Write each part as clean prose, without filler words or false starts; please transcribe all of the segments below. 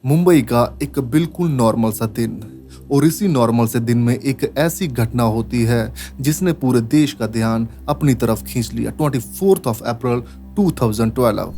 मुंबई का एक बिल्कुल नॉर्मल सा दिन और इसी नॉर्मल से दिन में एक ऐसी घटना होती है जिसने पूरे देश का ध्यान अपनी तरफ खींच लिया। 24 अप्रैल 2012।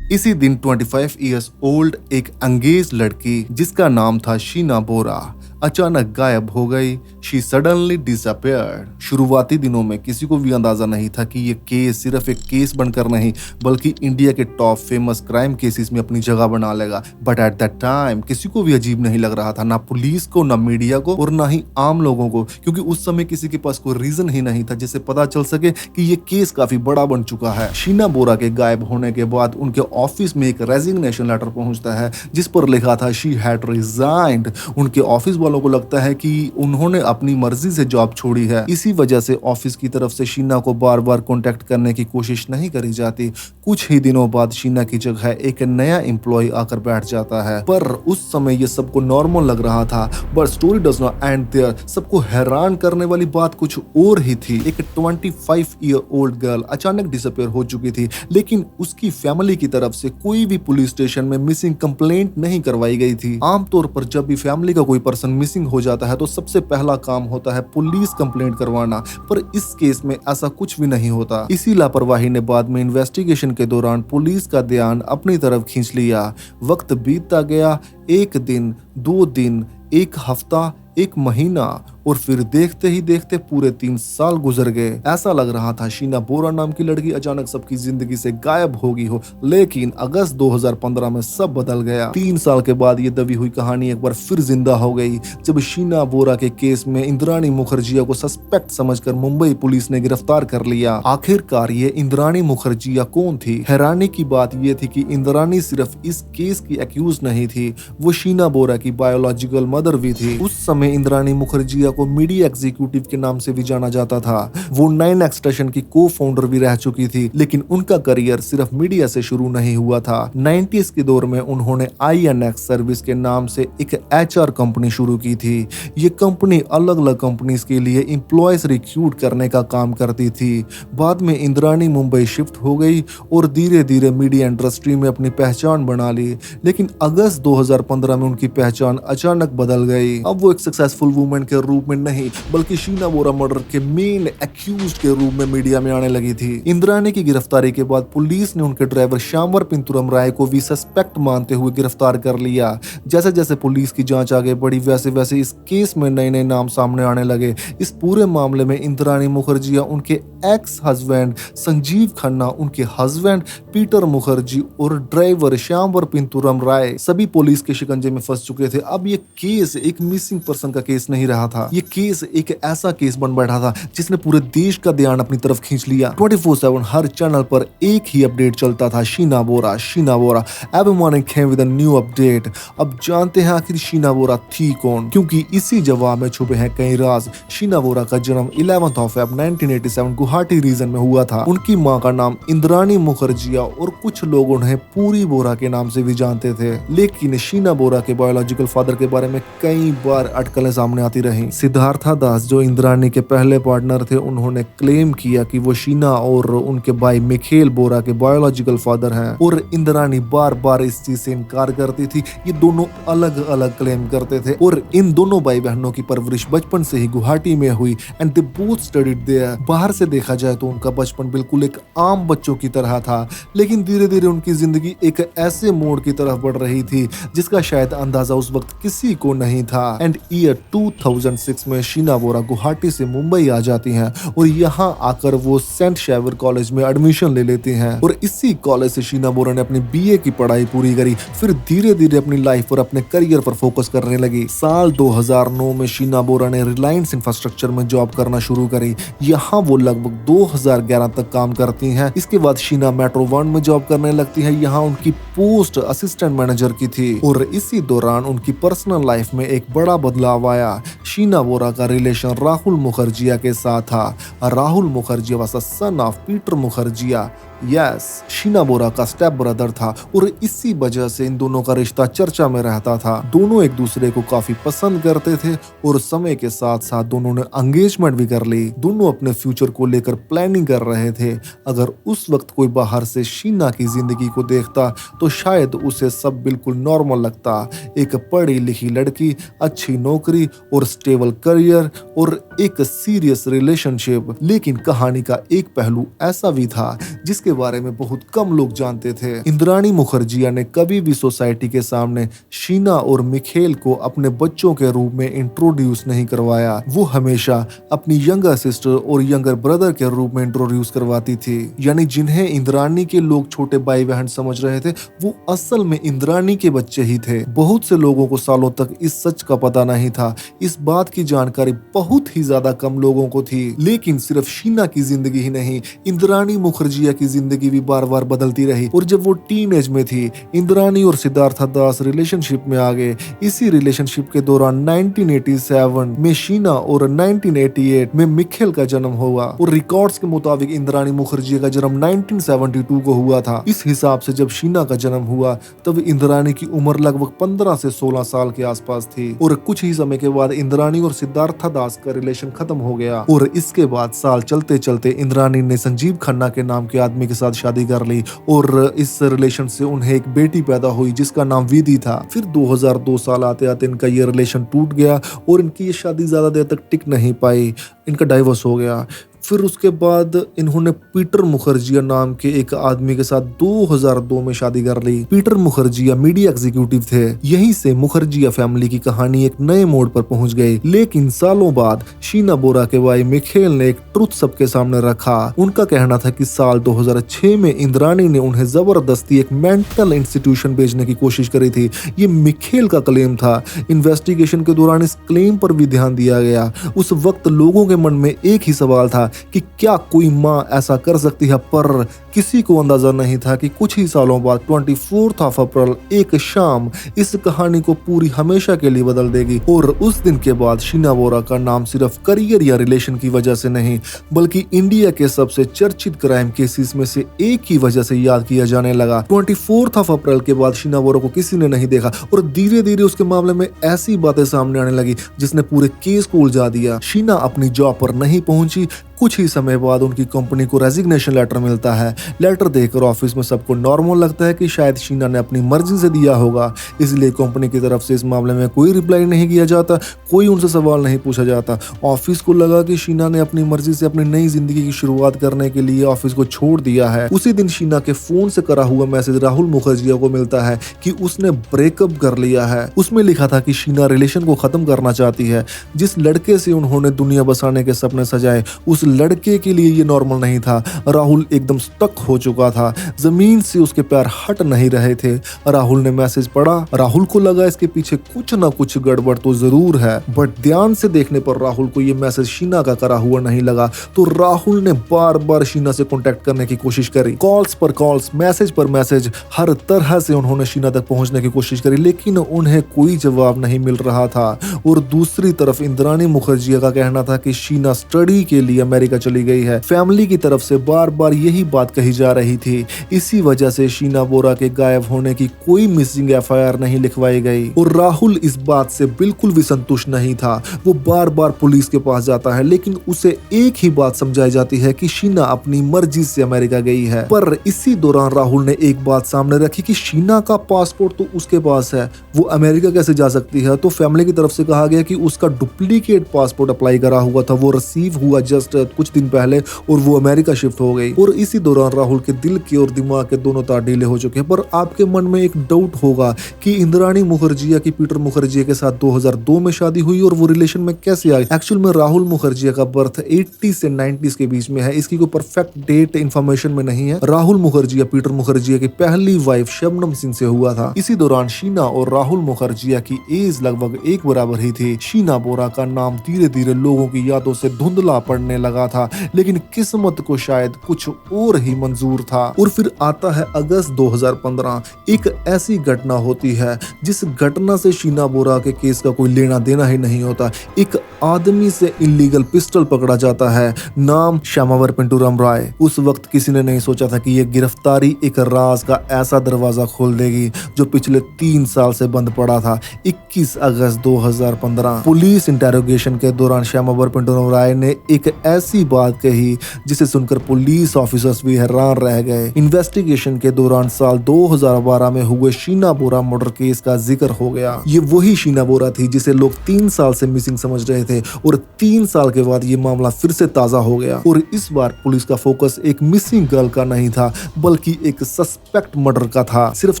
इसी दिन 25 इयर्स ओल्ड एक अंग्रेज लड़की जिसका नाम था शीना बोरा अचानक गायब हो गई। She suddenly disappeared. शुरुआती दिनों में किसी को भी अंदाजा नहीं था कि ये केस सिर्फ एक केस बनकर नहीं बल्कि इंडिया के टॉप फेमस क्राइम केसेस में अपनी जगह बना लेगा। बट एट दैट टाइम किसी को भी अजीब नहीं लग रहा था, ना पुलिस को, ना मीडिया को और ना ही आम लोगों को, क्योंकि उस समय किसी के पास कोई रीजन ही नहीं था जिससे पता चल सके कि ये केस काफी बड़ा बन चुका है। शीना बोरा के गायब होने के बाद उनके ऑफिस में एक रेजिग्नेशन लेटर पहुंचता है जिस पर लिखा था शी हैड रिजाइंड। उनके ऑफिस वालों को लगता है कि उन्होंने अपनी मर्जी से जॉब छोड़ी है। इसी वजह से ऑफिस की तरफ से शीना को बार बार कांटेक्ट करने की कोशिश नहीं करी जाती। कुछ ही दिनों बाद शीना की जगह एक नया एम्प्लॉय आकर बैठ जाता है, पर उस समय ये सबको नॉर्मल लग रहा था। But story does not end there. सबको हैरान करने वाली बात कुछ और ही थी। एक 25 ईयर ओल्ड गर्ल अचानक डिसअपियर हो चुकी थी, लेकिन उसकी फैमिली की तरफ से कोई भी पुलिस स्टेशन में मिसिंग कंप्लेंट नहीं करवाई गई थी। आमतौर पर जब भी फैमिली का कोई पर्सन मिसिंग हो जाता है तो सबसे पहला काम होता है पुलिस कंप्लेंट करवाना, पर इस केस में ऐसा कुछ भी नहीं होता। इसी लापरवाही ने बाद में इन्वेस्टिगेशन के दौरान पुलिस का ध्यान अपनी तरफ खींच लिया। वक्त बीतता गया, एक दिन, 2 दिन, एक हफ्ता, एक महीना और फिर देखते ही देखते पूरे 3 साल गुजर गए। ऐसा लग रहा था शीना बोरा नाम की लड़की अचानक सबकी जिंदगी से गायब हो गई हो, लेकिन अगस्त 2015 में सब बदल गया। 3 साल के बाद ये दबी हुई कहानी एक बार फिर जिंदा हो गई जब शीना बोरा के केस में इंद्राणी मुखर्जिया को सस्पेक्ट समझकर मुंबई पुलिस ने गिरफ्तार कर लिया। आखिरकार ये इंद्राणी मुखर्जिया कौन थी? हैरानी की बात यह थी कि इंद्राणी सिर्फ इस केस की एक्यूज नहीं थी, वो शीना बोरा की बायोलॉजिकल मदर भी थी। उस समय इंद्राणी मुखर्जिया को मीडिया एग्जीक्यूटिव के नाम से भी जाना जाता था। वो 9X स्टेशन की को फाउंडर भी रह चुकी थी, लेकिन उनका करियर सिर्फ मीडिया से शुरू नहीं हुआ था। 90s के दौर में उन्होंने INX सर्विस के नाम से एक HR कंपनी शुरू की थी। ये कंपनी अलग अलग कंपनीज के लिए एम्प्लॉयज रिक्रूट करने का काम करती थी। बाद में इंद्राणी मुंबई शिफ्ट हो गई और धीरे धीरे मीडिया इंडस्ट्री में अपनी पहचान बना ली, लेकिन अगस्त 2015 में उनकी पहचान अचानक बदल गई। अब वो एक सक्सेसफुल वुमेन के रूप में नहीं बल्कि शीना बोरा मर्डर के मेन एक्यूज्ड के रूप में मीडिया में आने लगी थी। इंद्राणी की गिरफ्तारी के बाद पुलिस ने उनके ड्राइवर श्यामवर पिंतुरम राय को भी सस्पेक्ट मानते हुए गिरफ्तार कर लिया। जैसे जैसे पुलिस की जांच आगे बढ़ी वैसे वैसे इस केस में नए नए नाम सामने आने लगे। इस पूरे मामले में इंद्राणी मुखर्जिया, उनके एक्स हस्बैंड संजीव खन्ना, उनके हस्बैंड पीटर मुखर्जी और ड्राइवर श्यामवर पिंतुरम राय सभी पुलिस के शिकंजे में फंस चुके थे। अब ये केस एक मिसिंग पर्सन का केस नहीं रहा था, ये केस एक ऐसा केस बन बैठा था जिसने पूरे देश का ध्यान अपनी तरफ खींच लिया। 24/7 हर चैनल पर एक ही अपडेट चलता था, Sheena Bora, Sheena Bora. Every morning came with a new update. अब जानते हैं आखिर शीना बोरा थी कौन, क्योंकि इसी जवाब में छुपे हैं कई राज। शीना बोरा का जन्म 11 Feb 1987 गुवाहाटी रीजन में हुआ था। उनकी माँ का नाम इंद्राणी मुखर्जिया और कुछ लोग उन्हें पूरी बोरा के नाम से भी जानते थे, लेकिन शीना बोरा के बायोलॉजिकल फादर के बारे में कई बार अटकलें सामने आती रही। सिद्धार्था दास जो इंद्राणी के पहले पार्टनर थे, उन्होंने क्लेम किया कि वो शीना और उनके भाई मिखेल बोरा के बायोलॉजिकल फादर हैं, और इंद्राणी बार बार इस चीज से इनकार करती थी। ये दोनों अलग अलग क्लेम करते थे और इन दोनों भाई बहनों की परवरिश बचपन से ही गुवाहाटी में हुई and they both studied there. बाहर से देखा जाए तो उनका बचपन बिल्कुल एक आम बच्चों की तरह था, लेकिन धीरे धीरे उनकी जिंदगी एक ऐसे मोड़ की तरफ बढ़ रही थी जिसका शायद अंदाजा उस वक्त किसी को नहीं था। एंड ईयर 2006 में शीना बोरा गुवाहाटी से मुंबई आ जाती हैं और यहाँ आकर वो सेंट शेवर कॉलेज में एडमिशन ले लेती हैं और इसी कॉलेज से शीना बोरा ने अपनी BA की पढ़ाई पूरी करी। फिर धीरे धीरे अपनी लाइफ और अपने करियर पर फोकस करने लगी। साल 2009 में शीना बोरा ने रिलायंस इंफ्रास्ट्रक्चर में जॉब करना शुरू करी। यहाँ वो लगभग 2011 तक काम करती हैं। इसके बाद शीना मेट्रो 1 में जॉब करने लगती है। यहाँ उनकी पोस्ट असिस्टेंट मैनेजर की थी और इसी दौरान उनकी पर्सनल लाइफ में एक बड़ा बदलाव आया। शीना बोरा का रिलेशन राहुल मुखर्जिया के साथ था। Rahul Mukerjea was the son of Peter Mukerjea. Yes, Sheena Bora का स्टेप ब्रदर था और इसी वजह से इन दोनों का रिश्ता चर्चा में रहता था। दोनों एक दूसरे को काफी पसंद करते थे और समय के साथ साथ दोनों ने एंगेजमेंट भी कर ली। दोनों अपने फ्यूचर को लेकर प्लानिंग कर रहे थे। अगर उस वक्त कोई बाहर से शीना की जिंदगी को देखता तो शायद उसे सब बिल्कुल नॉर्मल लगता। एक पढ़ी लिखी लड़की, अच्छी नौकरी और स्टेबल करियर और एक सीरियस रिलेशनशिप। लेकिन कहानी का एक पहलू ऐसा भी था जिसके बारे में बहुत कम लोग जानते थे। इंद्राणी मुखर्जी ने कभी भी सोसाइटी के सामने शीना और मिखेल को अपने बच्चों के रूप में इंट्रोड्यूस नहीं करवाया। वो हमेशा अपनी यंगर सिस्टर और यंगर ब्रदर के रूप में इंट्रोड्यूस करवाती थी। यानी जिन्हें इंद्राणी के लोग छोटे भाई बहन समझ रहे थे वो असल में इंद्राणी के बच्चे ही थे। बहुत से लोगों को सालों तक इस सच का पता नहीं था। इस बात की जानकारी बहुत ही ज्यादा कम लोगों को थी। लेकिन सिर्फ शीना की जिंदगी ही नहीं, इंद्राणी मुखर्जी की जिंदगी भी बार बार बदलती रही। और जब वो टीन एज में थी, इंद्राणी और सिद्धार्थ दास रिलेशनशिप में आ गए। इसी रिलेशनशिप के दौरान 1987 में शीना और 1988 में मिखेल का जन्म हुआ। और रिकॉर्ड्स के मुताबिक इंद्राणी मुखर्जी का जन्म 1972 को हुआ था। इस हिसाब से जब शीना का जन्म हुआ तब इंद्राणी की उम्र लगभग 15 से 16 साल के आसपास थी। और कुछ ही समय के बाद इंद्राणी और सिद्धार्थ दास का रिलेशन खत्म हो गया। और इसके बाद साल चलते चलते इंद्राणी ने संजीव खन्ना के नाम के आदमी के साथ शादी कर ली और इस रिलेशन से उन्हें एक बेटी पैदा हुई जिसका नाम विधि था। फिर 2002 साल आते आते इनका ये रिलेशन टूट गया और इनकी ये शादी ज्यादा देर तक टिक नहीं पाई। इनका डाइवोर्स हो गया। फिर उसके बाद इन्होंने पीटर मुखर्जी नाम के एक आदमी के साथ 2002 में शादी कर ली। पीटर मुखर्जी मीडिया एग्जीक्यूटिव थे। यहीं से मुखर्जी फैमिली की कहानी एक नए मोड़ पर पहुंच गई। लेकिन सालों बाद शीना बोरा के भाई मिखेल ने एक ट्रुथ सबके सामने रखा। उनका कहना था कि साल 2006 में इंद्राणी ने उन्हें जबरदस्ती एक मेंटल इंस्टीट्यूशन भेजने की कोशिश करी थी। ये मिखेल का क्लेम था। इन्वेस्टिगेशन के दौरान इस क्लेम पर भी ध्यान दिया गया। उस वक्त लोगों के मन में एक ही सवाल था कि क्या कोई मां ऐसा कर सकती है, पर किसी को अंदाजा नहीं था कि कुछ ही सालों बाद 24 अप्रैल एक शाम इस कहानी को पूरी हमेशा के लिए बदल देगी। और उस दिन के बाद शीना बोरा का नाम सिर्फ करियर या रिलेशन की वजह से नहीं बल्कि इंडिया के सबसे चर्चित क्राइम केसेस में से एक की वजह से याद किया जाने लगा। 24 अप्रैल के बाद शीना बोरा को किसी ने नहीं देखा और धीरे धीरे उसके मामले में ऐसी बातें सामने आने लगी जिसने पूरे केस को उलझा दिया। शीना अपनी जॉब पर नहीं पहुंची। कुछ ही समय बाद उनकी कंपनी को रेजिग्नेशन लेटर मिलता है। लेटर देखकर ऑफिस में सबको नॉर्मल लगता है कि शायद शीना ने अपनी मर्जी से दिया होगा, इसलिए कंपनी की तरफ से इस मामले में कोई रिप्लाई नहीं किया जाता, कोई उनसे सवाल नहीं पूछा जाता। ऑफिस को लगा कि शीना ने अपनी मर्जी से अपनी नई जिंदगी की शुरुआत करने के लिए ऑफिस को छोड़ दिया है। उसी दिन शीना के फोन से करा हुआ मैसेज राहुल मुखर्जी को मिलता है कि उसने ब्रेकअप कर लिया है। उसमें लिखा था कि शीना रिलेशन को खत्म करना चाहती है। जिस लड़के से उन्होंने दुनिया बसाने के सपने सजाए उस लड़के के लिए ये नॉर्मल नहीं था। राहुल एकदम स्टक हो चुका था। जमीन से उसके पैर हट नहीं रहे थे। राहुल ने मैसेज पढ़ा। राहुल को लगा इसके पीछे कुछ ना कुछ गड़बड़ तो जरूर है, बट ध्यान से देखने पर राहुल को ये मैसेज शीना का करा हुआ नहीं लगा। तो राहुल ने बार बार शीना से कांटेक्ट करने की कोशिश करी। कॉल्स पर कॉल्स, मैसेज पर मैसेज, हर तरह से उन्होंने शीना तक पहुंचने की कोशिश करी, लेकिन उन्हें कोई जवाब नहीं मिल रहा था। और दूसरी तरफ इंद्राणी मुखर्जी का कहना था कि शीना स्टडी के लिए अमेरिका चली गई है। फैमिली की तरफ से बार बार यही बात कही जा रही थी। इसी वजह से शीना बोरा के गायब होने की कोई मिसिंग एफआईआर नहीं लिखवाई गई। और राहुल इस बात से बिल्कुल भी संतुष्ट नहीं था। वो बार बार पुलिस के पास जाता है, लेकिन उसे एक ही बात समझाई जाती है कि शीना अपनी मर्जी से अमेरिका गई है। पर इसी दौरान राहुल ने एक बात सामने रखी कि शीना का पासपोर्ट तो उसके पास है, वो अमेरिका कैसे जा सकती है। तो फैमिली की तरफ से कहा गया कि उसका डुप्लीकेट पासपोर्ट अप्लाई करा हुआ था, वो रिसीव हुआ जस्ट कुछ दिन पहले और वो अमेरिका शिफ्ट हो गई। और इसी दौरान राहुल के दिल के और दिमाग के दोनों तार ढीले हो चुके हैं। पर आपके मन में एक डाउट होगा कि इंद्राणी मुखर्जी की पीटर मुखर्जी के साथ 2002 में शादी हुई और वो रिलेशन में कैसे आ गई। एक्चुअल में राहुल मुखर्जी का बर्थ 80 से 90s के बीच में है। इसकी कोई परफेक्ट डेट इंफॉर्मेशन में नहीं है। राहुल मुखर्जी पीटर मुखर्जी की पहली वाइफ शबनम सिंह से हुआ था। इसी दौरान शीना और राहुल मुखर्जी की एज लगभग एक बराबर ही थी। शीना बोरा का नाम धीरे धीरे लोगों की यादों से धुंधला पड़ने लगा लगा था, लेकिन किस्मत को शायद कुछ और ही मंजूर था। और फिर आता है अगस्त 2015। एक ऐसी घटना होती है जिस घटना से शीना बोरा के केस का कोई लेना देना ही नहीं होता। एक आदमी से इलीगल पिस्टल पकड़ा जाता है, नाम श्यामावर पेंटूरम राय। उस वक्त किसी ने नहीं सोचा था कि यह गिरफ्तारी एक राज का ऐसा दरवाजा खोल देगी जो पिछले 3 साल से बंद पड़ा था। 21 अगस्त 2015 पुलिस इंटेरोगेशन के दौरान श्यामावर पेंटूरम राय ने एक ऐसी बात कही जिसे सुनकर पुलिस ऑफिसर्स भी हैरान रह गए। इन्वेस्टिगेशन के दौरान साल 2012 में हुए शीना बोरा मर्डर केस का जिक्र हो गया। ये वही शीना बोरा थी जिसे लोग 3 साल से मिसिंग समझ रहे थे और 3 साल के बाद ये मामला फिर से ताजा हो गया। और इस बार पुलिस का फोकस एक मिसिंग गर्ल का नहीं था बल्कि एक सस्पेक्ट मर्डर का था। सिर्फ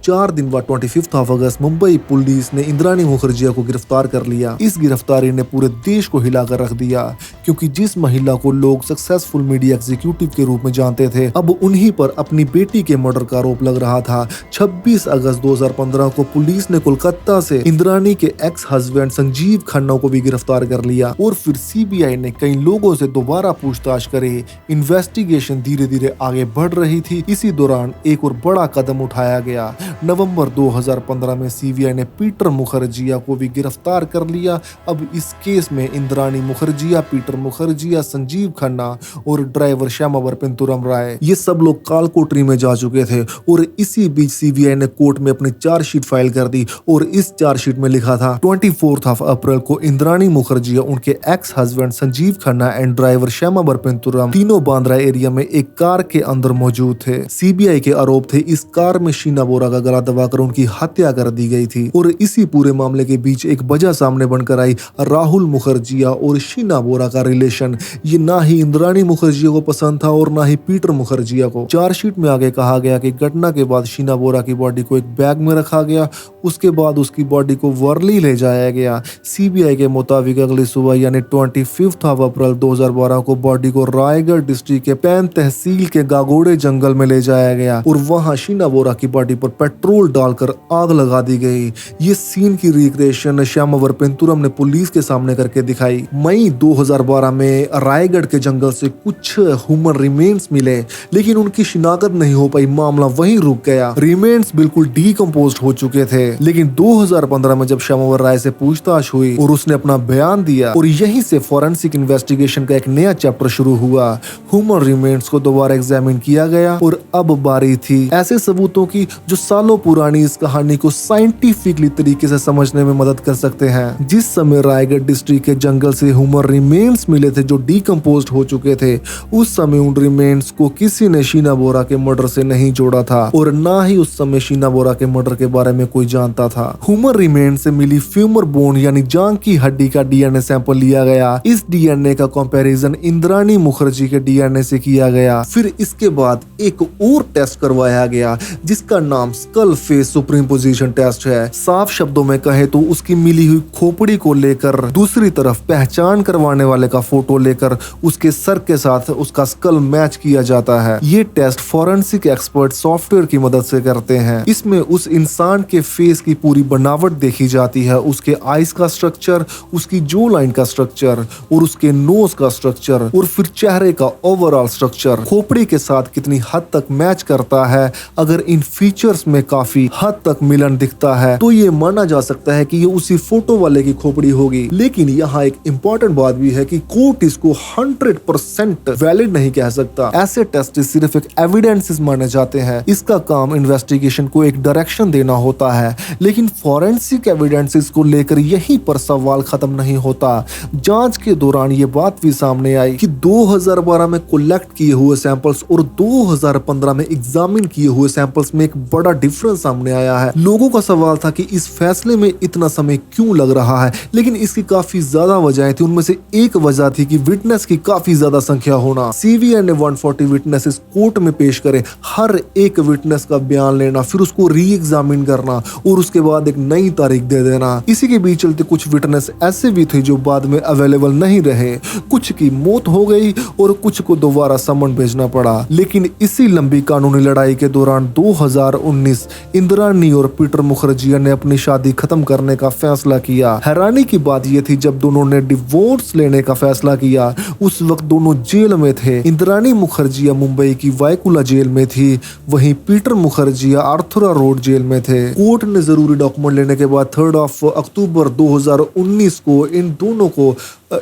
4 दिन बाद 25 अगस्त मुंबई पुलिस ने इंद्राणी मुखर्जी को गिरफ्तार कर लिया। इस गिरफ्तारी ने पूरे देश को हिलाकर रख दिया, क्योंकि जिस महिला को लोग सक्सेसफुल मीडिया एग्जीक्यूटिव के रूप में जानते थे, अब उन्हीं पर अपनी बेटी के मर्डर का आरोप लग रहा था। 26 अगस्त 2015 को पुलिस ने कोलकाता से इंद्राणी के एक्स हस्बैंड संजीव खन्ना को भी गिरफ्तार कर लिया। और फिर सीबीआई ने कई लोगों से दोबारा पूछताछ करे। इन्वेस्टिगेशन धीरे धीरे आगे बढ़ रही थी। इसी दौरान एक और बड़ा कदम उठाया गया। नवंबर 2015 में सीबीआई ने पीटर मुखर्जिया को भी गिरफ्तार कर लिया। अब इस केस में इंद्राणी मुखर्जिया, पीटर मुखर्जिया, संजीव खन्ना और ड्राइवर श्यामावर पेंतुरम राय, ये सब लोग कालकोटरी में जा चुके थे। और इसी बीच सीबीआई ने कोर्ट में अपनी चार्जशीट फाइल कर दी और इस चार्जशीट में लिखा था 24 अप्रैल को इंद्राणी मुखर्जिया, उनके ex husband Sanjeev Khanna and driver Shyamvar Pinturam तीनों बांद्रा एरिया में एक कार के अंदर मौजूद थे। सीबीआई के आरोप थे इस कार में शीना बोरा का गला दबाकर उनकी हत्या कर दी गई थी। और इसी पूरे मामले के बीच एक वजह सामने बनकर आई, राहुल मुखर्जिया और शीना बोरा का रिलेशन। ये ना ही इंद्राणी मुखर्जिया को पसंद था और ना ही पीटर मुखर्जिया को। चार्जशीट में आगे कहा गया कि घटना के बाद शीना बोरा की बॉडी को एक बैग में रखा गया, उसके बाद उसकी बॉडी को वर्ली ले जाया गया। सीबीआई के मुताबिक अगली सुबह यानी 25 अप्रैल 2012 को बॉडी को रायगढ़ डिस्ट्रिक्ट के पैन तहसील के गागोड़े जंगल में ले जाया गया और वहां शीना बोरा की बॉडी पर पेट्रोल डालकर आग लगा दी गई। ये सीन की रिक्रिएशन श्यामावर पेंतुरम ने पुलिस के सामने करके दिखाई। मई 2012 में रायगढ़ के जंगल से कुछ ह्यूमन रिमेन्स मिले, लेकिन उनकी शिनाख्त नहीं हो पाई। मामला वहीं रुक गया। रिमेन्स बिल्कुल डीकम्पोज्ड हो चुके थे। लेकिन 2015 में जब श्यामावर राय से पूछताछ हुई और उसने अपना बयान दिया और यहीं से फॉरेंसिक इन्वेस्टिगेशन का एक नया चैप्टर शुरू हुआ। ह्यूमन रिमेन्स को दोबारा एग्जामिन किया गया और अब बारी थी ऐसे सबूतों की जो सालों पुरानी इस कहानी को साइंटिफिकली तरीके से समझने में मदद कर सकते हैं। जिस समय रायगढ़ डिस्ट्रिक्ट के जंगल से ह्यूमन रिमेन्स मिले थे जो डीकम्पोज्ड हो चुके थे, उस समय उन रिमेन्स को किसी ने शीना बोरा के मर्डर से नहीं जोड़ा था और ना ही उस समय शीना बोरा के मर्डर के बारे में कोई जानता था। ह्यूमन रिमेन्स से मिली फ्यूमर बोन यानी जांघ की हड्डी का डीएनए सैंपल लिया गया। इस डीएनए का कंपैरिजन इंद्राणी मुखर्जी के डीएनए से किया गया। फिर इसके बाद एक और टेस्ट करवाया गया जिसका नाम स्कल फेस सुपरइम्पोजिशन टेस्ट है। साफ शब्दों में कहे तो उसकी मिली हुई खोपड़ी को लेकर दूसरी तरफ पहचान करवाने वाले का फोटो लेकर उसके सर के साथ उसका स्कल मैच किया जाता है। ये टेस्ट फॉरेंसिक एक्सपर्ट सॉफ्टवेयर की मदद से करते हैं। इसमें उस इंसान के फेस की पूरी बनावट देखी जाती है, उसके आईज का स्ट्रक्चर, उसकी जो लाइन का स्ट्रक्चर और उसके नोज का स्ट्रक्चर और फिर चेहरे का ओवरऑल स्ट्रक्चर खोपड़ी के साथ कितनी हद तक मैच करता है। अगर इन फीचर्स में काफी हद तक मिलन दिखता है तो ये माना जा सकता है कि ये उसी फोटो वाले की खोपड़ी होगी। लेकिन यहाँ एक इम्पोर्टेंट बात भी है कि कोर्ट इसको 100% वैलिड नहीं कह सकता। ऐसे टेस्ट सिर्फ एक एविडेंसेस माने जाते हैं। इसका काम इन्वेस्टिगेशन को एक डायरेक्शन देना होता है। लेकिन फॉरेंसिक एविडेंसेस को लेकर यहीं पर सवाल खत्म नहीं होता। जांच के दौरान ये बात भी सामने आई कि 2012 में कलेक्ट किए हुए सैंपल्स और 2015 में एग्जामिन किए हुए सैंपल्स में एक बड़ा डिफरेंस सामने आया है। लोगों का सवाल था कि इस फैसले में इतना समय क्यों लग रहा है, लेकिन इसकी काफी ज्यादा वजहें थी। उनमें से एक वजह थी कि विटनेस की काफी ज्यादा संख्या होना। सीबीआई ने 140 विटनेसेस कोर्ट में पेश करे, हर एक विटनेस का बयान लेना, फिर उसको री एग्जामिन करना और उसके बाद एक नई तारीख दे देना। इसी के बीच चलते कुछ विटनेस ऐसे भी थे जो बाद में अवेलेबल नहीं रहे, कुछ की मौत हो गई और कुछ को दोबारा समन भेजना पड़ा। लेकिन इसी लंबी कानूनी लड़ाई के दौरान 2019 इंद्राणी और पीटर मुखर्जिया ने अपनी शादी खत्म करने का फैसला किया। हैरानी की बात यह थी जब दोनों ने डिवोर्स लेने का फैसला किया, उस वक्त दोनों जेल में थे। इंद्राणी मुखर्जी मुंबई की वायकुला जेल में थी, वहीं पीटर मुखर्जी आर्थुरा रोड जेल में थे। कोर्ट ने जरूरी डॉक्यूमेंट लेने के बाद 3 अक्टूबर 2019 को इन दोनों को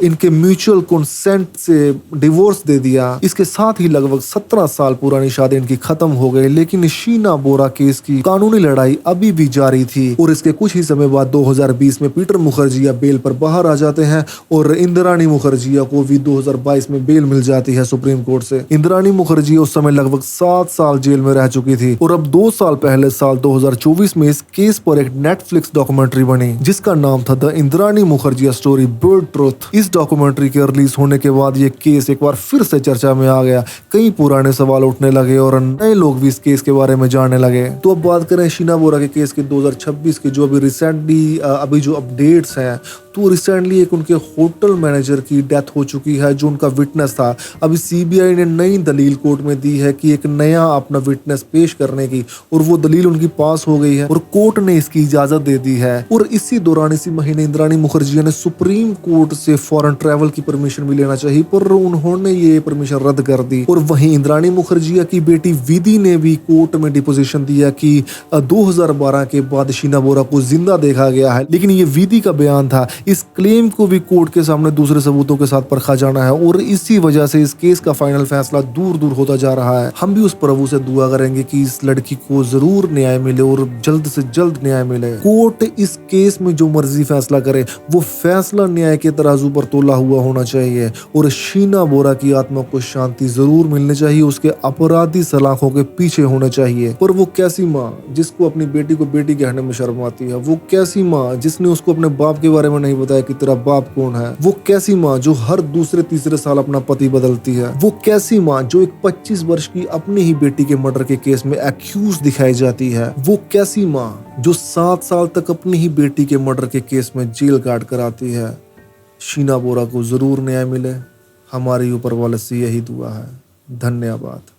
इनके म्यूचुअल कंसेंट से डिवोर्स दे दिया। इसके साथ ही लगभग 17 साल पुरानी शादी इनकी खत्म हो गई, लेकिन शीना बोरा केस की कानूनी लड़ाई अभी भी जारी थी और इसके कुछ ही समय बाद 2020 में पीटर मुखर्जी बेल पर बाहर आ जाते हैं और इंद्राणी मुखर्जी को भी 2022 में बेल मिल जाती है सुप्रीम कोर्ट से। इंद्राणी मुखर्जी उस समय लगभग 7 साल जेल में रह चुकी थी और अब 2 साल पहले साल 2024 में इस केस पर एक नेटफ्लिक्स डॉक्यूमेंट्री बनी जिसका नाम था the Indrani Mukherjee story blood truth. इस डॉक्यूमेंट्री के रिलीज होने के बाद ये केस एक बार फिर से चर्चा में आ गया, कई पुराने सवाल उठने लगे और नए लोग भी इस केस के बारे में जानने लगे। तो अब बात करें शीना बोरा के केस के 2026 के, जो अभी रिसेंटली अभी जो अपडेट्स हैं, तो रिसेंटली एक उनके होटल मैनेजर की डेथ हो चुकी है जो उनका विटनेस था। अभी सीबीआई ने नई दलील कोर्ट में दी है कि एक नया अपना विटनेस पेश करने की, और वो दलील उनकी पास हो गई है और कोर्ट ने इसकी इजाजत दे दी है। और इसी दौरान इसी महीने इंद्राणी मुखर्जी ने सुप्रीम कोर्ट से फॉरेन ट्रैवल की परमिशन भी लेना चाहिए, पर उन्होंने ये परमिशन रद्द कर दी। और वहीं इंद्राणी मुखर्जी की बेटी विधि ने भी कोर्ट में डिपोजिशन दिया कि 2012 के बाद शीना बोरा को जिंदा देखा गया है, लेकिन ये विधि का बयान था। इस क्लेम को भी कोर्ट के सामने दूसरे सबूतों के साथ परखा जाना है और इसी वजह से इस केस का फाइनल फैसला दूर दूर होता जा रहा है। हम भी उस प्रभु से दुआ करेंगे कि इस लड़की को जरूर न्याय मिले और जल्द से जल्द न्याय मिले। कोर्ट इस केस में जो मर्जी फैसला करे वो फैसला न्याय के तराजू पर तोला हुआ होना चाहिए और शीना बोरा की आत्मा को शांति जरूर मिलनी चाहिए, उसके अपराधी सलाखों के पीछे होने चाहिए। पर वो कैसी माँ जिसको अपनी बेटी को बेटी कहने में शर्म आती है, वो कैसी माँ जिसने उसको अपने बाप के बारे में नहीं बताया कि तेरा बाप कौन है, वो कैसी माँ जो हर दूसरे तीसरे साल अपना पति बदलती है, वो कैसी माँ जो एक 25 वर्ष की अपनी ही बेटी के मर्डर के केस में एक्यूज दिखाई जाती है, वो कैसी माँ जो 7 साल तक अपनी ही बेटी के मर्डर के केस में जेल काट कर आती है। शीना बोरा को जरूर न्याय मिले, हमारी ऊपर वाले से यही दुआ है। धन्यवाद।